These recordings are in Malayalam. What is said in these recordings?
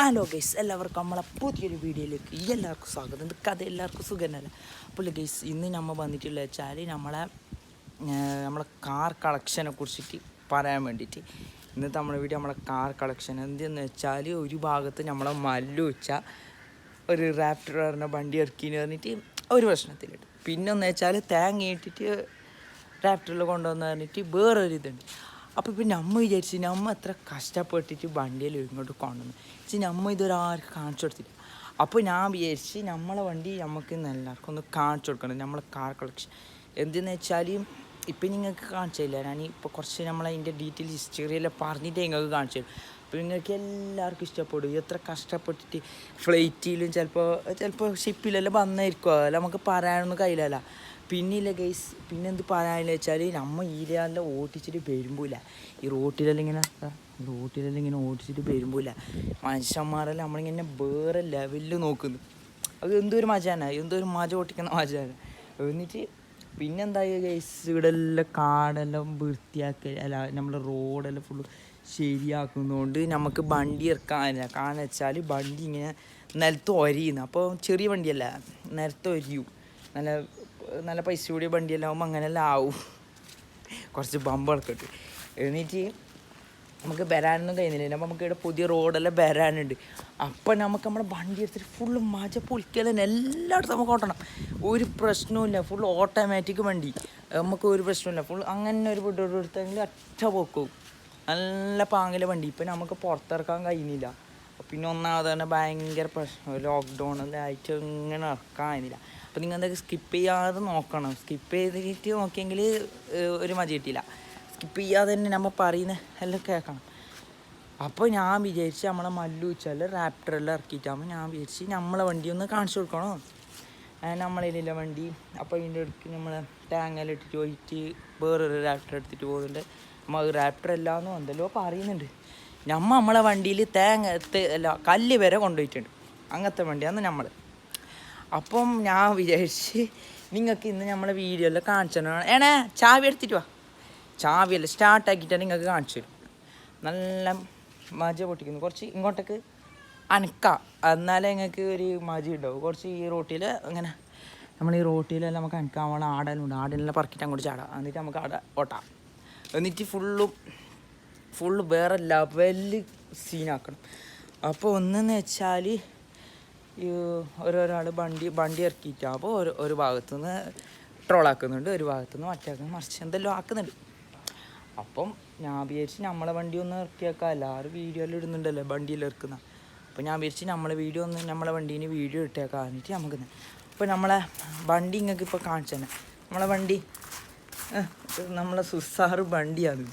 ഹലോ ഗൈസ്, എല്ലാവർക്കും നമ്മളെ പുതിയൊരു വീഡിയോയിലേക്ക് എല്ലാവർക്കും സ്വാഗതം. ഇത് കഥ എല്ലാവർക്കും സുഖമല്ല. അപ്പോൾ ഗൈസ്, ഇന്ന് നമ്മൾ വന്നിട്ടുള്ള വെച്ചാൽ നമ്മളെ കാർ കളക്ഷനെ കുറിച്ചിട്ട് പറയാൻ വേണ്ടിയിട്ട് ഇന്നത്തെ നമ്മുടെ വീഡിയോ നമ്മളെ കാർ കളക്ഷൻ എന്തെന്ന് വെച്ചാൽ, ഒരു ഭാഗത്ത് നമ്മളെ മല്ലു വെച്ച ഒരു റാപ്റ്റർ പറഞ്ഞ വണ്ടി ഇറക്കിന്ന് പറഞ്ഞിട്ട് ഒരു പ്രശ്നത്തിലിട്ട്, പിന്നെ ഒന്ന് വെച്ചാൽ തേങ്ങ ഇട്ടിട്ട് റാപ്റ്ററിൽ കൊണ്ടുവന്ന് പറഞ്ഞിട്ട് വേറൊരിതുണ്ട്. അപ്പോൾ ഇപ്പം നമ്മൾ വിചാരിച്ച് നമ്മൾ എത്ര കഷ്ടപ്പെട്ടിട്ട് വണ്ടിയിൽ ഇങ്ങോട്ട് കൊണ്ടുവന്നു വെച്ചാൽ നമ്മൾ ഇതൊരാൾക്ക് കാണിച്ചു കൊടുത്തില്ല. അപ്പോൾ ഞാൻ വിചാരിച്ച് നമ്മളെ വണ്ടി നമുക്ക് എല്ലാവർക്കും ഒന്ന് കാണിച്ചു കൊടുക്കണം, നമ്മളെ കാർ കളക്ഷൻ എന്തെന്ന് വെച്ചാൽ. ഇപ്പം നിങ്ങൾക്ക് കാണിച്ചു തരില്ല, ഞാൻ ഇപ്പോൾ കുറച്ച് നമ്മളതിൻ്റെ ഡീറ്റെയിൽ ഹിസ്റ്ററിയെല്ലാം പറഞ്ഞിട്ട് നിങ്ങൾക്ക് കാണിച്ചു തരും. അപ്പോൾ നിങ്ങൾക്ക് എല്ലാവർക്കും ഇഷ്ടപ്പെടും. എത്ര കഷ്ടപ്പെട്ടിട്ട് ഫ്ലൈറ്റിലും ചിലപ്പോൾ ഷിപ്പിലെല്ലാം വന്നായിരിക്കും, അതെല്ലാം നമുക്ക് പറയാനൊന്നും കഴിയില്ലല്ലോ. പിന്നില്ല ഗൈസ്, പിന്നെന്ത് പറയാനില്ല വെച്ചാൽ, നമ്മൾ ഈരെല്ലാം ഓട്ടിച്ചിട്ട് വരുമ്പില്ല. ഈ റോട്ടിലെല്ലാം ഇങ്ങനെ ഓടിച്ചിട്ട് വരുമ്പില്ല മനുഷ്യന്മാരെല്ലാം നമ്മളിങ്ങനെ വേറെ ലെവലിൽ നോക്കുന്നു. അത് എന്തൊരു മജാനാണ്, എന്തൊരു മജ ഓട്ടിക്കുന്ന മജാണ്. എന്നിട്ട് പിന്നെന്തായി ഗൈസ്, ഇവിടെ എല്ലാം കാടെല്ലാം വൃത്തിയാക്കി, അല്ല നമ്മളെ റോഡെല്ലാം ഫുള്ള് ശരിയാക്കുന്നതുകൊണ്ട് നമുക്ക് വണ്ടി ഇറക്കാനില്ല. കാരണം വെച്ചാൽ വണ്ടി ഇങ്ങനെ നിലത്ത് ഒരയുന്നു. അപ്പോൾ ചെറിയ വണ്ടിയല്ല, നിലത്ത് ഒരിയും. നല്ല പൈസ കൂടിയ വണ്ടിയെല്ലാം ആകുമ്പോൾ അങ്ങനെല്ലാം ആവും, കുറച്ച് ബമ്പൊക്കെ ഇട്ട്. എന്നിട്ട് നമുക്ക് വരാനൊന്നും കഴിയുന്നില്ല. അപ്പോൾ നമുക്ക് ഇവിടെ പുതിയ റോഡെല്ലാം വരാനുണ്ട്. അപ്പം നമുക്ക് നമ്മുടെ വണ്ടി എടുത്തിട്ട് ഫുള്ള് മജ പൊളിക്കലെന്നെ എല്ലായിടത്തും നമുക്ക് ഓട്ടണം, ഒരു പ്രശ്നവുമില്ല. ഫുൾ ഓട്ടോമാറ്റിക് വണ്ടി, നമുക്ക് ഒരു പ്രശ്നമില്ല. ഫുൾ അങ്ങനെ ഒരു വീട് എടുത്തെങ്കിൽ ഒറ്റ പോക്കും, നല്ല പാങ്ങിലെ വണ്ടി. ഇപ്പം നമുക്ക് പുറത്തിറക്കാൻ കഴിയുന്നില്ല. പിന്നെ ഒന്നാമത് തന്നെ ഭയങ്കര പ്രശ്നം, ലോക്ക്ഡൗണെല്ലാം ആയിട്ട് ഇങ്ങനെ ഇറക്കാൻ കഴിയുന്നില്ല. അപ്പോൾ നിങ്ങൾ എന്തൊക്കെ സ്കിപ്പ് ചെയ്യാതെ നോക്കണം. സ്കിപ്പ് ചെയ്തിട്ട് നോക്കിയെങ്കിൽ ഒരു മജ കിട്ടിയില്ല. സ്കിപ്പ് ചെയ്യാതെ തന്നെ നമ്മൾ പറയുന്ന എല്ലാം കേൾക്കണം. അപ്പോൾ ഞാൻ വിചാരിച്ച് നമ്മളെ മല്ലു വെച്ചാൽ റാപ്റ്ററെല്ലാം ഇറക്കിയിട്ടാകുമ്പോൾ ഞാൻ വിചാരിച്ച് നമ്മളെ വണ്ടി ഒന്ന് കാണിച്ചു കൊടുക്കണോ, നമ്മളതിലുള്ള വണ്ടി. അപ്പോൾ ഇതിൻ്റെ അടുത്ത് നമ്മൾ ടാങ്ങെല്ലാം ഇട്ടിട്ട് പോയിട്ട് വേറൊരു റാപ്റ്റർ എടുത്തിട്ട് പോകുന്നുണ്ട്. നമ്മൾ റാപ്റ്റർ എല്ലാമെന്നും എന്തല്ലോ പറയുന്നുണ്ട്. നമ്മളെ വണ്ടിയിൽ കല്ല് വരെ കൊണ്ടുപോയിട്ടുണ്ട്, അങ്ങനത്തെ വണ്ടിയാണ് നമ്മൾ. അപ്പം ഞാൻ വിചാരിച്ച് നിങ്ങൾക്ക് ഇന്ന് നമ്മളെ വീഡിയോ എല്ലാം കാണിച്ചു തരണം. ചാവി എടുത്തിട്ട് വാ, ചാവിയെല്ലാം സ്റ്റാർട്ടാക്കിയിട്ടാണ് നിങ്ങൾക്ക് കാണിച്ചു തരും. നല്ല മജ പൊട്ടിക്കുന്നു. കുറച്ച് ഇങ്ങോട്ടേക്ക് അനക്കാം, എന്നാലേ നിങ്ങൾക്ക് ഒരു മജ ഉണ്ടാവും. കുറച്ച് ഈ റോട്ടിൽ അങ്ങനെ നമ്മൾ ഈ റോട്ടിലെല്ലാം നമുക്ക് അനക്കാൻ വേണം. ആടലുണ്ട്, ആടെല്ലാം പറക്കിയിട്ട് അങ്ങോട്ട് ചാടാം. എന്നിട്ട് നമുക്ക് ആടെ ഓട്ടാം. എന്നിട്ട് ഫുള്ള് വേറെ ലെവലിൽ സീനാക്കണം. അപ്പോൾ ഒന്നെന്ന് വെച്ചാൽ, ഈ ഓരോരാൾ വണ്ടി ഇറക്കിയിട്ടാണ്. അപ്പോൾ ഒരു ഭാഗത്തുനിന്ന് ട്രോളാക്കുന്നുണ്ട്, ഒരു ഭാഗത്തുനിന്ന് മറ്റാക്കുന്നു, മറിച്ച് എന്തെല്ലാം ആക്കുന്നുണ്ട്. അപ്പം ഞാൻ വിചാരിച്ച് നമ്മളെ വണ്ടി ഒന്ന് ഇറക്കിയേക്കാം. എല്ലാവരും വീഡിയോ എല്ലാം ഇടുന്നുണ്ടല്ലോ വണ്ടിയിൽ ഇറക്കുന്ന. അപ്പോൾ ഞാൻ വിചാരിച്ച് നമ്മളെ വണ്ടീന് വീഡിയോ ഇട്ടേക്കാം. എന്നിട്ട് നമുക്ക് ഇപ്പോൾ നമ്മളെ വണ്ടി നിങ്ങൾക്ക് ഇപ്പോൾ കാണിച്ചു തന്നെ. നമ്മളെ വണ്ടി നമ്മളെ സുസാറ് വണ്ടിയാണ്.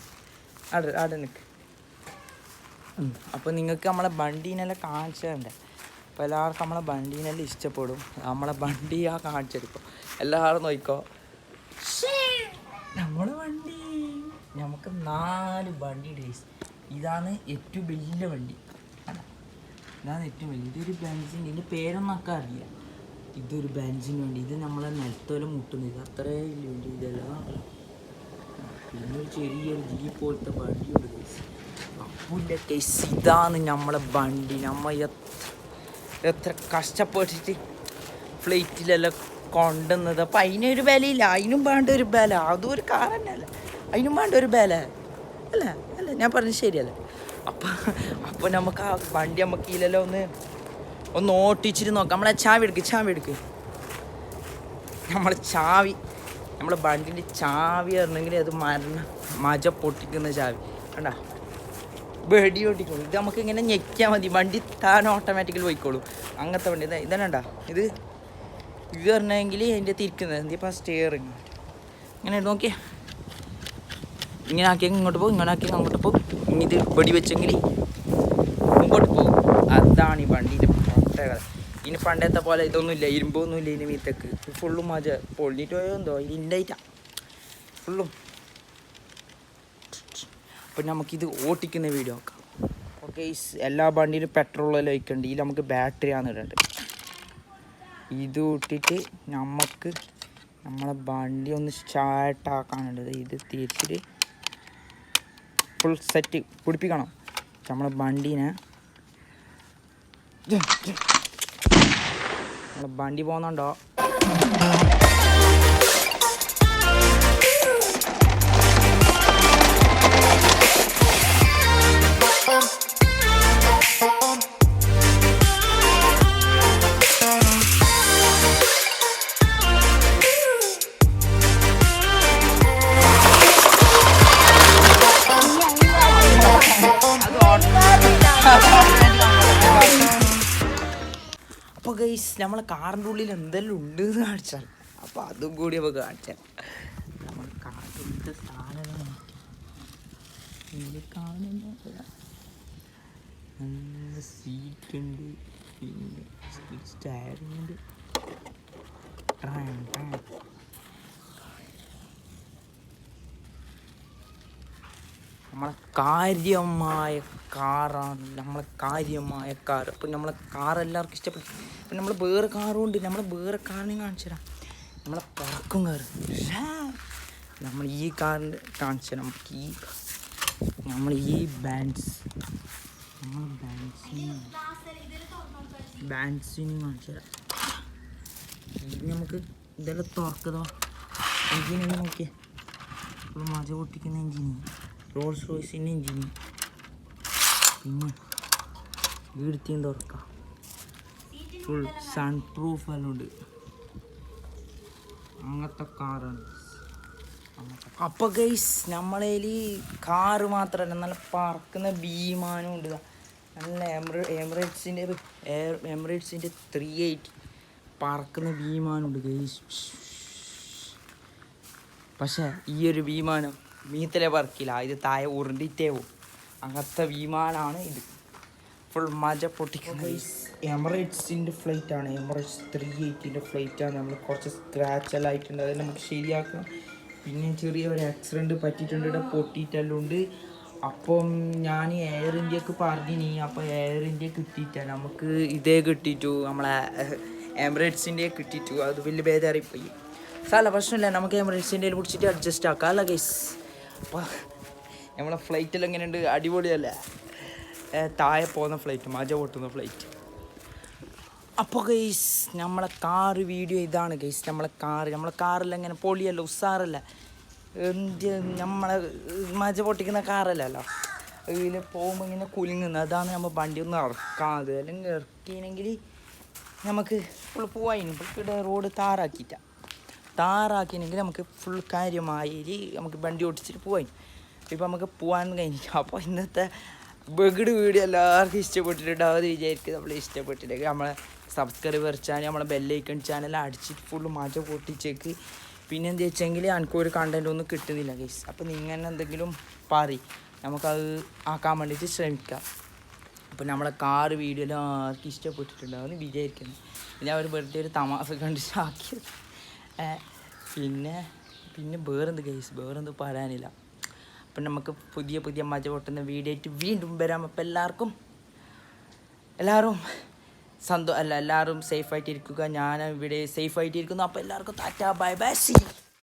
അവിടെ നിൽക്ക്. അപ്പോൾ നിങ്ങൾക്ക് നമ്മളെ വണ്ടീനെല്ലാം കാണിച്ചു തരണ്ടേ. അപ്പോൾ എല്ലാവർക്കും നമ്മളെ വണ്ടീനെല്ലാം ഇഷ്ടപ്പെടും. നമ്മളെ വണ്ടിയാണ് കാണിച്ചെടുക്കും. എല്ലാവരും നോക്കിക്കോ, നമ്മളെ വണ്ടി. നമുക്ക് 4 വണ്ടി ഡേയ്സ്. ഇതാണ് ഏറ്റവും വലിയ വണ്ടി, ഇതാണ് ഏറ്റവും വലിയ. ഇതൊരു ബെഞ്ചിന്, ഇതിൻ്റെ പേരൊന്നും ഒക്കെ അറിയില്ല. ഇതൊരു ബെഞ്ചിന് വേണ്ടി, ഇത് നമ്മളെ നിലത്തോലെ മുട്ടുന്നത്. ഇത് അത്രേ വലിയ വണ്ടി. ഇതെല്ലാം പിന്നെ ഒരു ചെറിയൊരു ജീപ്പ് പോലത്തെ വണ്ടിയുണ്ട് കേസ്. അപ്പോൾ കേസ് ഇതാണ് നമ്മളെ വണ്ടി. നമ്മൾ എത്ര കഷ്ടപ്പെട്ടിട്ട് ഫ്ലൈറ്റിലെല്ലാം കൊണ്ടുവന്നത്. അപ്പം അതിനൊരു വിലയില്ല, അതിനും വേണ്ട ഒരു വില. അതും ഒരു കാർ തന്നെയല്ല, അതിനും വേണ്ട ഒരു വില അല്ല ഞാൻ പറഞ്ഞത് ശരിയല്ല. അപ്പോൾ നമുക്ക് ആ വണ്ടി നമുക്ക് ഇതിലെല്ലാം ഒന്ന് ഓട്ടിച്ചിട്ട് നോക്കാം. നമ്മളെ ചാവി എടുക്ക്. നമ്മളെ വണ്ടിൻ്റെ ചാവി ആയിരുന്നെങ്കിൽ അത് മജ പൊട്ടിക്കുന്ന ചാവി കണ്ടാ, വെടി ഓട്ടിക്കും. ഇത് നമുക്ക് ഇങ്ങനെ ഞെക്കിയാൽ മതി, വണ്ടി താൻ ഓട്ടോമാറ്റിക്കലി പോയിക്കോളും. അങ്ങനത്തെ വണ്ടി ഇതന്നെണ്ടാ. ഇത് പറഞ്ഞെങ്കിൽ അതിൻ്റെ തിരിക്കുന്നത് എന്തിപ്പോൾ സ്റ്റിയറിങ് ഇങ്ങനെ നോക്കിയേ, ഇങ്ങനെ ആക്കിയെങ്കിൽ ഇങ്ങോട്ട് പോകും, ഇങ്ങനെ ആക്കിയെങ്കിൽ അങ്ങോട്ട് പോകും. ഇനി ഇത് വെടി വെച്ചെങ്കിൽ മുമ്പോട്ട് പോകും. അതാണ് ഈ വണ്ടീൻ്റെ പ്രത്യേകത. ഇനി പണ്ടത്തെ പോലെ ഇതൊന്നുമില്ല, ഇരുമ്പൊന്നുമില്ല ഇതിന് മീത്തേക്ക്. ഫുള്ളും മജ പൊള്ളിയിട്ട് പോയോ എന്തോ, ഇതിൻ്റെയിട്ടാ ഫുള്ളും. അപ്പം നമുക്കിത് ഓട്ടിക്കുന്ന വീഡിയോ നോക്കാം. ഓക്കെ, എല്ലാ വണ്ടിയിലും പെട്രോളെല്ലാം ഒഴിക്കുന്നുണ്ട്. ഇതിൽ നമുക്ക് ബാറ്ററിയാണ് ഇടേണ്ടത്. ഇത് ഇട്ടിട്ട് നമുക്ക് നമ്മളെ വണ്ടി ഒന്ന് സ്റ്റാർട്ടാക്കാനുള്ളത്. ഇത് തിരിച്ചിട്ട് ഫുൾ സെറ്റ് പിടിപ്പിക്കണം നമ്മളെ വണ്ടീനെ. നമ്മളെ വണ്ടി പോകുന്നുണ്ടോ? അപ്പോൾ ഗൈസ് നമ്മളെ കാറിൻ്റെ ഉള്ളിൽ എന്തെല്ലാം ഉണ്ട് എന്ന് കാണിച്ചാൽ അപ്പോൾ അതും കൂടി നമുക്ക് കാണിച്ചാൽ നമ്മൾ കാറിൻ്റെ സാധനങ്ങൾ കാണുന്നുണ്ട്. നല്ല സീറ്റുണ്ട്, പിന്നെ സ്റ്റയറിംഗ് ഉണ്ട്. നമ്മളെ കാര്യമായ കാറാണ്, നമ്മളെ കാര്യമായ കാർ. അപ്പം നമ്മളെ കാർ എല്ലാവർക്കും ഇഷ്ടപ്പെട്ടു. അപ്പം നമ്മൾ വേറെ കാറും ഉണ്ട്. നമ്മൾ വേറെ കാറിനെ കാണിച്ചു തരാം. നമ്മളെ പറക്കും കാർ. നമ്മൾ ഈ കാറിൻ്റെ കാണിച്ചു തരാം. നമ്മൾ ഈ ബാൻസിന് കാണിച്ചു തരാം. ഇത് നമുക്ക് ഇതെല്ലാം തുറക്കതോ എഞ്ചിനെല്ലാം നോക്കിയേ. ഇപ്പോൾ മജ പൊട്ടിക്കുന്ന എഞ്ചിന്, റോൾസ് റോയ്സിൻ്റെ എഞ്ചിന്. പിന്നെ വീടുത്തേം തുറക്കാം. ഫുൾ സൺ പ്രൂഫ് എല്ലാം ഉണ്ട്. അങ്ങനത്തെ കാറാണ്. അപ്പോൾ ഗൈസ് നമ്മളതിൽ കാറ് മാത്രമല്ല, നല്ല പറക്കുന്ന വിമാനം ഉണ്ട്. നല്ല എമിറേറ്റ്സിൻ്റെ 380 പറക്കുന്ന വിമാനമുണ്ട് ഗൈസ്. പക്ഷേ ഈ ഒരു വിമാനം മീത്തിലെ പറക്കില്ല, ഇത് താഴെ ഉരുണ്ടിട്ടേ പോകും. അങ്ങനത്തെ വിമാനമാണ് ഇത്. ഫുൾ മജ പൊട്ടിക്കുന്നത്. എമിറേറ്റ്സിൻ്റെ ഫ്ലൈറ്റാണ്, എമിറേറ്റ്സ് 380 ഫ്ലൈറ്റാണ്. നമ്മൾ കുറച്ച് സ്ക്രാച്ച് എല്ലാം ആയിട്ടുണ്ട്, അതെല്ലാം നമുക്ക് ശരിയാക്കണം. പിന്നെ ചെറിയൊരു ആക്സിഡൻറ്റ് പറ്റിയിട്ടുണ്ട്, ഇവിടെ പൊട്ടിയിട്ടെല്ലാം ഉണ്ട്. അപ്പം ഞാൻ എയർ ഇന്ത്യക്ക് പറഞ്ഞിനി. അപ്പോൾ എയർ ഇന്ത്യ കിട്ടിയിട്ടാണ് നമുക്ക് ഇതേ കിട്ടിയിട്ടു, നമ്മളെ എമിറേറ്റ്സിൻ്റെ കിട്ടിയിട്ടു. അത് വലിയ ബേജാറിപ്പോയി. സാല പ്രശ്നമില്ല, നമുക്ക് എമിറേറ്റ്സിൻ്റെ പിടിച്ചിട്ട് അഡ്ജസ്റ്റ് ആക്കാം അല്ല ഗൈസ്. അപ്പോൾ നമ്മളെ ഫ്ലൈറ്റെല്ലാം എങ്ങനെയുണ്ട്? അടിപൊളിയല്ലേ? താഴെ പോകുന്ന ഫ്ലൈറ്റ്, മജ പൊട്ടുന്ന ഫ്ലൈറ്റ്. അപ്പോൾ ഗൈസ് നമ്മളെ കാറ് വീഡിയോ ഇതാണ് ഗൈസ്. നമ്മളെ കാറിൽ എങ്ങനെ പൊളിയല്ല, ഉസാറല്ല, എന്ത് നമ്മളെ മജ പൊട്ടിക്കുന്ന കാറല്ലല്ലോ. ഇതിൽ പോകുമ്പോൾ ഇങ്ങനെ കുലുങ്ങുന്നത്, അതാണ് നമ്മൾ വണ്ടി ഒന്ന് ഇറക്കാത്. അല്ലെങ്കിൽ ഇറക്കിയെങ്കിൽ നമുക്ക് ഫുൾ പോവാൻ. ഇവിടെ റോഡ് താറാക്കിയെങ്കിൽ നമുക്ക് ഫുൾ കാര്യമായി നമുക്ക് വണ്ടി ഓടിച്ചിട്ട് പോവാൻ. ഇപ്പം നമുക്ക് പോകാൻ കഴിഞ്ഞില്ല. അപ്പോൾ ഇന്നത്തെ ബഗഡ് വീഡിയോ എല്ലാവർക്കും ഇഷ്ടപ്പെട്ടിട്ടുണ്ടാവും എന്ന് വിചാരിക്കും. നമ്മൾ ഇഷ്ടപ്പെട്ടില്ലെങ്കിൽ നമ്മളെ സബ്സ്ക്രൈബർ ചാനൽ, നമ്മളെ ബെല്ലൈക്കൺ ചാനൽ അടിച്ചിട്ട് ഫുള്ള് മജ പൊട്ടിച്ചേക്ക്. പിന്നെ എന്താ വെച്ചെങ്കിൽ എനിക്കൊരു കണ്ടൻറ്റ് ഒന്നും കിട്ടുന്നില്ല ഗൈസ്. അപ്പോൾ നിങ്ങൾ എന്തെങ്കിലും നമുക്കത് ആക്കാൻ വേണ്ടിയിട്ട് ശ്രമിക്കാം. അപ്പോൾ നമ്മളെ കാറ് വീഡിയോ എല്ലാവർക്കും ഇഷ്ടപ്പെട്ടിട്ടുണ്ടാവും എന്ന് വിചാരിക്കുന്നു. ഞാൻ ഒരു വെറുതെ ഒരു തമാശ കണ്ടിട്ട് ആക്കിയത്. പിന്നെ വേറെന്ത് ഗൈസ്, വേറെന്ത് പറയാനില്ല. അപ്പം നമുക്ക് പുതിയ മജ പൊട്ടുന്ന വീഡിയോ ആയിട്ട് വീണ്ടും വരാം. അപ്പം എല്ലാവരും എല്ലാവരും സേഫായിട്ടിരിക്കുക. ഞാൻ ഇവിടെ സേഫായിട്ടിരിക്കുന്നു. അപ്പോൾ എല്ലാവർക്കും ടാറ്റാ ബൈ ബൈ സീ.